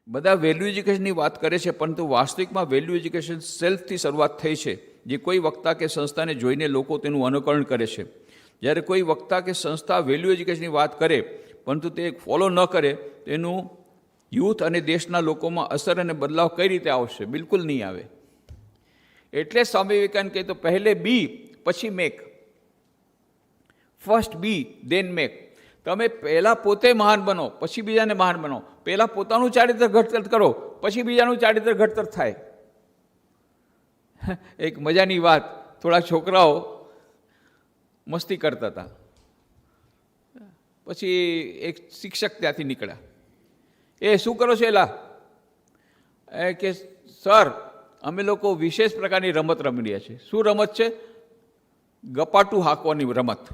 બધા વેલ્યુ એજ્યુકેશનની વાત કરે છે, પરંતુ વાસ્તવિકમાં વેલ્યુ એજ્યુકેશન સેલ્ફથી શરૂઆત થઈ છે. જે કોઈ વક્તા કે સંસ્થાને જોઈને લોકો તેનું અનુકરણ કરે છે. જ્યારે કોઈ વક્તા કે સંસ્થા વેલ્યુ એજ્યુકેશનની વાત કરે પરંતુ તે ફોલો ન કરે, તેનું યુથ અને દેશના લોકોમાં અસર અને બદલાવ કઈ રીતે આવશે? બિલકુલ નહીં આવે. એટલે સ્વામી વિવેકાનંદ કહે તો પહેલે બી પછી મેક. ફર્સ્ટ બી ધેન મેક. તમે પહેલાં પોતે મહાન બનો, પછી બીજાને મહાન બનો. પહેલાં પોતાનું ચારિત્ર ઘડતર કરો, પછી બીજાનું ચારિત્ર ઘડતર થાય. એક મજાની વાત, થોડા છોકરાઓ મસ્તી કરતા હતા. પછી એક શિક્ષક ત્યાંથી નીકળ્યા. એ શું કરો છો એલા? કે સર, અમે લોકો વિશેષ પ્રકારની રમત રમી રહ્યા છીએ. શું રમત છે? ગપાટું હાંકવાની રમત.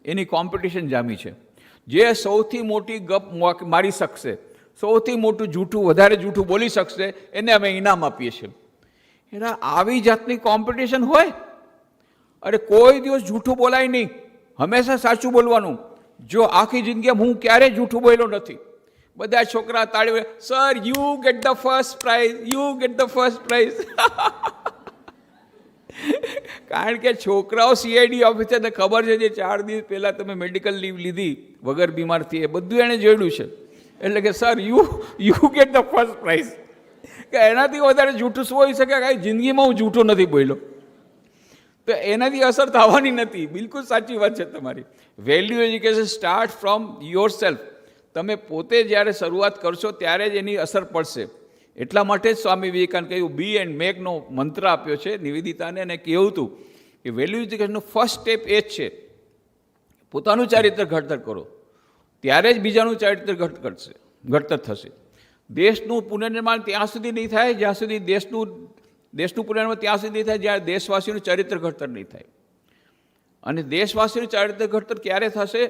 એની કોમ્પિટિશન જામી છે. જે સૌથી મોટી ગપ મારી શકશે, સૌથી મોટું જૂઠું, વધારે જૂઠું બોલી શકશે, એને અમે ઇનામ આપીએ છીએ. એના આવી જાતની કોમ્પિટિશન હોય? અરે કોઈ દિવસ જૂઠું બોલાય નહીં, હંમેશા સાચું બોલવાનું. જો આખી જિંદગીમાં હું ક્યારેય જૂઠું બોલ્યો નથી. બધા છોકરા તાળી, sir you get the first prize, you get the first prize. કારણ કે છોકરાઓ સીઆઈડી ઓફિસરને ખબર છે, જે 4 દિવસ પહેલાં તમે મેડિકલ લીવ લીધી વગર બીમારથી, એ બધું એણે જોયેલું છે. એટલે કે sir you get the first prize. કે એનાથી વધારે જૂઠું શું હોઈ શકે? કાંઈ જિંદગીમાં હું જૂઠું નથી બોલ્યો. તો એનાથી અસર થવાની નથી. બિલકુલ સાચી વાત છે તમારી. Value education start from your self. તમે પોતે જ્યારે શરૂઆત કરશો ત્યારે જ એની અસર પડશે. એટલા માટે જ સ્વામી વિવેકાનંદ કહ્યું બી એન્ડ મેકનો મંત્ર આપ્યો છે નિવેદિતાને, અને કહ્યું હતું કે વેલ્યુ એજ્યુકેશનનું ફર્સ્ટ સ્ટેપ એ જ છે, પોતાનું ચારિત્ર ઘડતર કરો, ત્યારે જ બીજાનું ચારિત્ર ઘડતર થશે. દેશનું પુનર્નિર્માણ ત્યાં સુધી નહીં થાય જ્યાં સુધી દેશનું પુનર્નિર્માણ ત્યાં સુધી નહીં થાય જ્યાં દેશવાસીઓનું ચારિત્ર ઘડતર નહીં થાય. અને દેશવાસીઓનું ચારિત્ર ઘડતર ક્યારે થશે?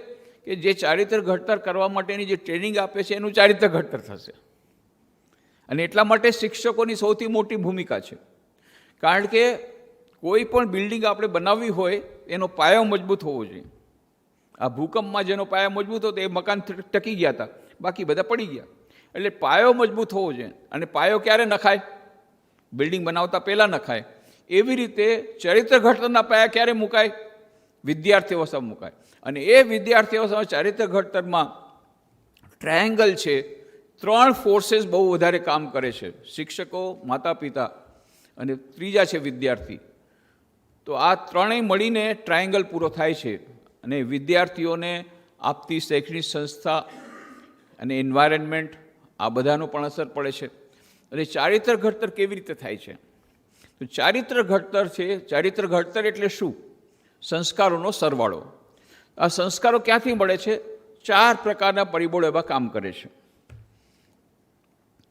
કે જે ચારિત્ર ઘડતર કરવા માટેની જે ટ્રેનિંગ આપે છે એનું ચારિત્ર ઘડતર થશે. અને એટલા માટે શિક્ષકોની સૌથી મોટી ભૂમિકા છે. કારણ કે કોઈ પણ બિલ્ડિંગ આપણે બનાવવી હોય એનો પાયો મજબૂત હોવો જોઈએ. આ ભૂકંપમાં જેનો પાયો મજબૂત હતો એ મકાન ટકી ગયા હતા, બાકી બધા પડી ગયા. એટલે પાયો મજબૂત હોવો જોઈએ. અને પાયો ક્યારે નખાય? બિલ્ડિંગ બનાવતા પહેલાં નખાય. એવી રીતે ચારિત્ર ઘડતરના પાયા ક્યારે મુકાય? વિદ્યાર્થી અવસ્થામાં મુકાય. અને એ વિદ્યાર્થી અવસ્થામાં ચારિત્ર ઘડતરમાં ટ્રાયેંગલ છે. 3 ફોર્सेस બહુ વધારે કામ કરે છે: શિક્ષકો, માતા પિતા અને ત્રીજા છે વિદ્યાર્થી. તો આ ત્રણેય મળીને ટ્રાયેંગલ પૂરો થાય છે. અને વિદ્યાર્થીઓને આપતી શૈક્ષણિક સંસ્થા અને એન્વાયરમેન્ટ, આ બધાનો પણ અસર પડે છે. અને ચારિત્ર ઘડતર કેવી રીતે થાય છે? તો ચારિત્ર ઘડતર છે, ચારિત્ર ઘડતર એટલે શું? સંસ્કારોનો સરવાળો. આ સંસ્કારો ક્યાંથી મળે છે? 4 પ્રકારના પરિબળો એવા કામ કરે છે.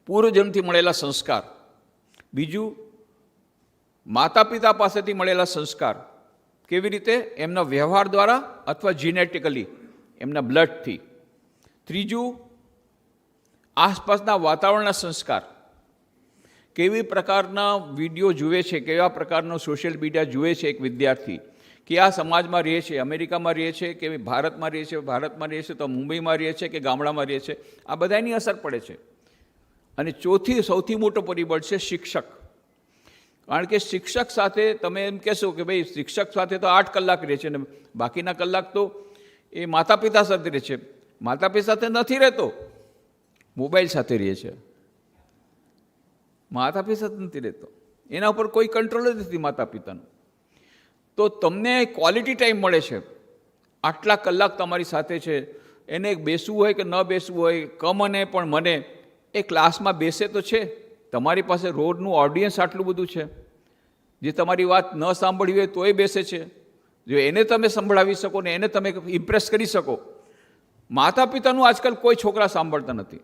પૂર્વજન્મથી મળેલા સંસ્કાર, બીજું માતા પિતા પાસેથી મળેલા સંસ્કાર, કેવી રીતે? એમના વ્યવહાર દ્વારા અથવા જીનેટિકલી, એમના બ્લડથી. ત્રીજું આસપાસના વાતાવરણના સંસ્કાર, કેવી પ્રકારના વિડીયો જુએ છે, કેવા પ્રકારનો સોશિયલ મીડિયા જુએ છે એક વિદ્યાર્થી, કયા સમાજમાં રહે છે, અમેરિકામાં રહે છે કે ભારતમાં રહે છે, ભારતમાં રહે છે તો મુંબઈમાં રહે છે કે ગામડામાં રહે છે, આ બધાની અસર પડે છે. અને ચોથી સૌથી મોટો પરિબળ છે શિક્ષક. કારણ કે શિક્ષક સાથે તમે એમ કહેશો કે ભાઈ શિક્ષક સાથે તો 8 કલાક રહે છે ને બાકીના કલાક તો એ માતા પિતા સાથે રહે છે. માતા પિતા સાથે નથી રહેતો, મોબાઈલ સાથે રહે છે. માતા પિતા સાથે નથી રહેતો, એના ઉપર કોઈ કંટ્રોલ જ નથી માતા પિતાનો. તો તમને ક્વોલિટી ટાઈમ મળે છે, આટલા કલાક તમારી સાથે છે. એને બેસવું હોય કે ન બેસવું હોય, કમને પણ મને એ ક્લાસમાં બેસે તો છે. તમારી પાસે રોડનું ઓડિયન્સ આટલું બધું છે, જે તમારી વાત ન સાંભળવી હોય તોય બેસે છે. જો એને તમે સંભળાવી શકો ને એને તમે ઇમ્પ્રેસ કરી શકો. માતા પિતાનું આજકાલ કોઈ છોકરા સાંભળતા નથી.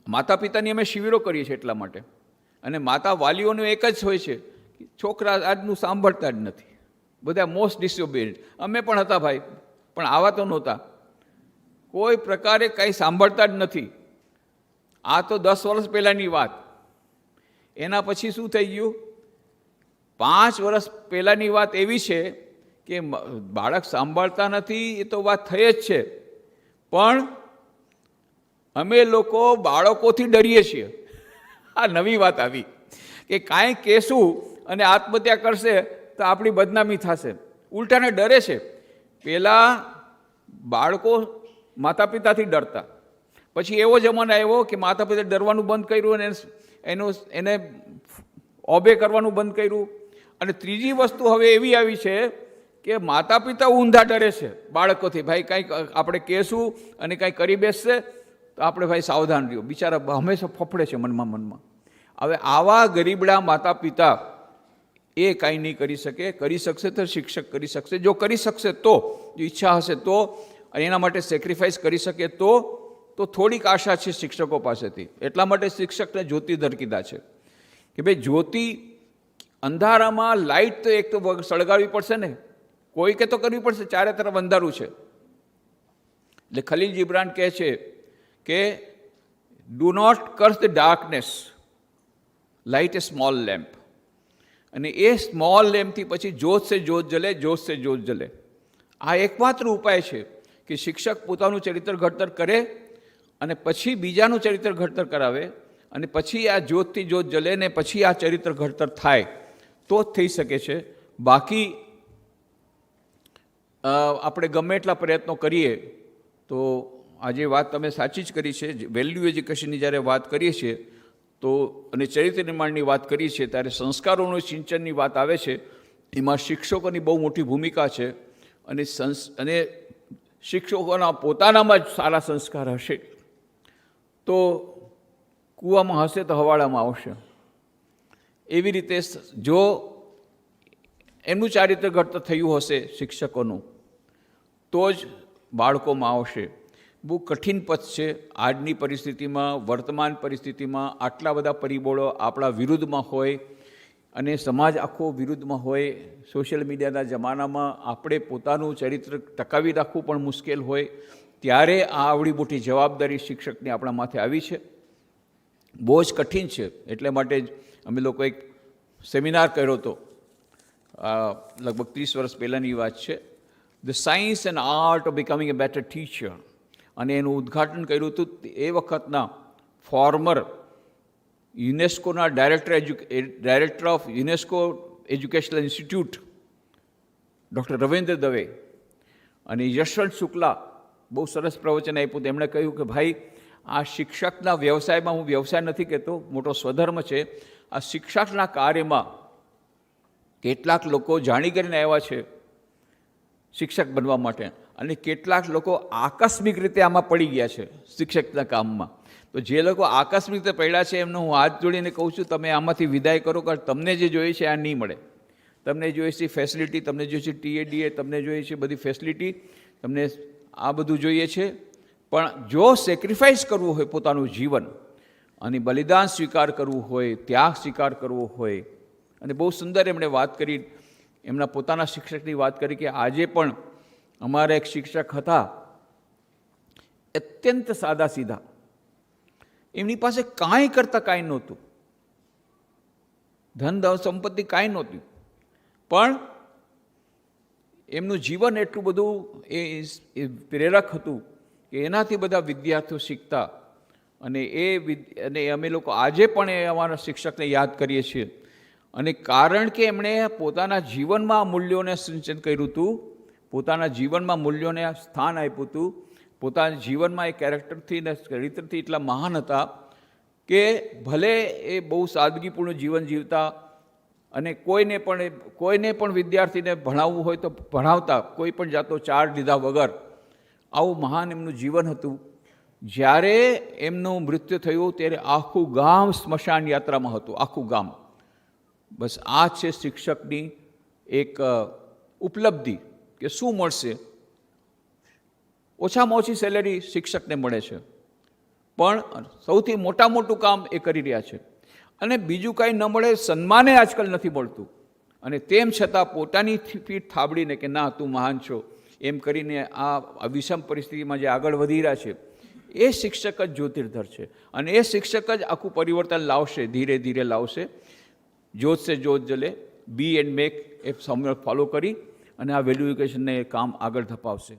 માતા પિતાની અમે શિબિરો કરીએ છીએ એટલા માટે. અને માતા વાલીઓનું એક જ હોય છે, છોકરા આજનું સાંભળતા જ નથી. બધા મોસ્ટ ડિસઓબેડન્ટ. અમે પણ હતા ભાઈ, પણ આવા તો નહોતા. કોઈ પ્રકારે કંઈ સાંભળતા જ નથી. આ તો 10 વર્ષ પહેલાંની વાત. એના પછી શું થઈ ગયું? 5 વર્ષ પહેલાંની વાત એવી છે કે બાળક સાંભળતા નથી, એ તો વાત થઈ જ છે. પણ અમે લોકો બાળકોથી ડરીએ છીએ. આ નવી વાત આવી કે કાંઈ કહેશું અને આત્મહત્યા કરશે તો આપણી બદનામી થશે. ઉલટાને ડરે છે. પહેલાં બાળકો માતા પિતાથી ડરતા, પછી એવો જમાનો આવ્યો કે માતા પિતા ડરવાનું બંધ કર્યું અને એને ઓબે કરવાનું બંધ કર્યું. અને ત્રીજી વસ્તુ હવે એવી આવી છે કે માતા પિતા ઊંધા ડરે છે બાળકોથી. ભાઈ કાંઈક આપણે કહેશું અને કાંઈ કરી બેસશે તો આપણે ભાઈ સાવધાન રહ્યો. બિચારા હંમેશા ફફડે છે મનમાં. હવે આવા ગરીબડા માતા પિતા એ કાંઈ નહીં કરી શકે. કરી શકશે તો શિક્ષક કરી શકશે. જો કરી શકશે તો, જો ઈચ્છા હશે તો, અને એના માટે સેક્રિફાઈસ કરી શકે તો થોડીક આશા છે શિક્ષકો પાસેથી. એટલા માટે શિક્ષકને જ્યોતિધર કીધા છે કે ભાઈ જ્યોતિ, અંધારામાં લાઇટ તો એક તો સળગાવવી પડશે ને, કોઈ કે તો કરવી પડશે. ચારે તરફ અંધારું છે. એટલે ખલીલ જીબ્રાન કહે છે કે do not curse the darkness, light a small lamp. અને એ સ્મોલ લેમ્પથી પછી જોત સે જોત જલે, જોત સે જોત જલે. આ એકમાત્ર ઉપાય છે કે શિક્ષક પોતાનું ચરિત્ર ઘડતર કરે અને પછી બીજાનું ચરિત્ર ઘડતર કરાવે, અને પછી આ જ્યોતથી જ્યોત જલે ને પછી આ ચરિત્ર ઘડતર થાય તો જ થઈ શકે છે. બાકી આપણે ગમે એટલા પ્રયત્નો કરીએ તો આજે વાત તમે સાચી જ કરી છે. વેલ્યુ એજ્યુકેશનની જ્યારે વાત કરીએ છીએ તો અને ચરિત્ર નિર્માણની વાત કરીએ છીએ ત્યારે સંસ્કારોનું સિંચનની વાત આવે છે. એમાં શિક્ષકોની બહુ મોટી ભૂમિકા છે. અને શિક્ષકોના પોતાનામાં જ સારા સંસ્કાર હશે તો કૂવામાં હશે તો હવાડામાં આવશે. એવી રીતે જો એમનું ચારિત્ર ઘડતર થયું હશે શિક્ષકોનું તો જ બાળકોમાં આવશે. બહુ કઠિન પથ છે આજની પરિસ્થિતિમાં, વર્તમાન પરિસ્થિતિમાં. આટલા બધા પરિબળો આપણા વિરુદ્ધમાં હોય અને સમાજ આખો વિરુદ્ધમાં હોય. સોશિયલ મીડિયાના જમાનામાં આપણે પોતાનું ચરિત્ર ટકાવી રાખવું પણ મુશ્કેલ હોય. ત્યારે આ આવડી મોટી જવાબદારી શિક્ષકની આપણા માથે આવી છે. બહુ જ કઠિન છે. એટલે માટે જ અમે લોકો એક સેમિનાર કર્યો હતો, લગભગ 30 વર્ષ પહેલાંની વાત છે, the science and art of becoming a better teacher. અને એનું ઉદ્ઘાટન કર્યું હતું એ વખતના ફોર્મર યુનેસ્કોના director of UNESCO educational institute doctor Ravindra Dave અને યશવંત શુક્લા બહુ સરસ પ્રવચન આપ્યું. તેમણે કહ્યું કે ભાઈ આ શિક્ષકના વ્યવસાયમાં, હું વ્યવસાય નથી કહેતો, મોટો સ્વધર્મ છે. આ શિક્ષકના કાર્યમાં કેટલાક લોકો જાણી કરીને આવ્યા છે શિક્ષક બનવા માટે, અને કેટલાક લોકો આકસ્મિક રીતે આમાં પડી ગયા છે શિક્ષકના કામમાં. તો જે લોકો આકસ્મિક રીતે પડ્યા છે એમને હું હાથ જોડીને કહું છું, તમે આમાંથી વિદાય કરો, કારણ તમને જે જોઈએ છે આ નહીં મળે. તમને જોઈએ છે ફેસિલિટી, તમને જોઈએ છે TADA, તમને જોઈએ છે બધી ફેસિલિટી, તમને આ બધું જોઈએ છે. પણ જો સેક્રિફાઈસ કરવું હોય પોતાનું જીવન અને બલિદાન સ્વીકાર કરવું હોય, ત્યાગ સ્વીકાર કરવો હોય, અને બહુ સુંદર એમણે વાત કરી, એમના પોતાના શિક્ષકની વાત કરી કે આજે પણ અમારા એક શિક્ષક હતા, અત્યંત સાદા સીધા. એમની પાસે કાંઈ કરતાં કાંઈ નહોતું, ધન સંપત્તિ કાંઈ નહોતી, પણ એમનું જીવન એટલું બધું એ પ્રેરક હતું કે એનાથી બધા વિદ્યાર્થીઓ શીખતા. અને અમે લોકો આજે પણ એ અમારા શિક્ષકને યાદ કરીએ છીએ. અને કારણ કે એમણે પોતાના જીવનમાં મૂલ્યોને સિંચન કર્યું હતું, પોતાના જીવનમાં મૂલ્યોને સ્થાન આપ્યું હતું, પોતાના જીવનમાં એ કેરેક્ટરથી ને ચરિત્રથી એટલા મહાન હતા કે ભલે એ બહુ સાદગીપૂર્ણ જીવન જીવતા અને કોઈને પણ વિદ્યાર્થીને ભણાવવું હોય તો ભણાવતા, કોઈ પણ જાતનો ચાર્જ લીધા વગર. આવું મહાન એમનું જીવન હતું. જ્યારે એમનું મૃત્યુ થયું ત્યારે આખું ગામ સ્મશાન યાત્રામાં હતું, આખું ગામ. બસ આ છે શિક્ષકની એક ઉપલબ્ધિ કે શું મળશે. ઓછામાં ઓછી સેલેરી શિક્ષકને મળે છે, પણ સૌથી મોટું કામ એ કરી રહ્યા છે. અને બીજું કાંઈ ન મળે, સન્માને આજકાલ નથી મળતું, અને તેમ છતાં પોતાની પીઠ થાબડીને કે ના તું મહાન છો એમ કરીને આ વિષમ પરિસ્થિતિમાં જે આગળ વધી રહ્યા છે એ શિક્ષક જ જ્યોતિર્ધર છે. અને એ શિક્ષક જ આખું પરિવર્તન લાવશે, ધીરે ધીરે લાવશે. જોત સે જોત જલે, બી એન્ડ મેક એ ફોલો કરી અને આ વેલ્યુ એજ્યુકેશનને કામ આગળ ધપાવશે.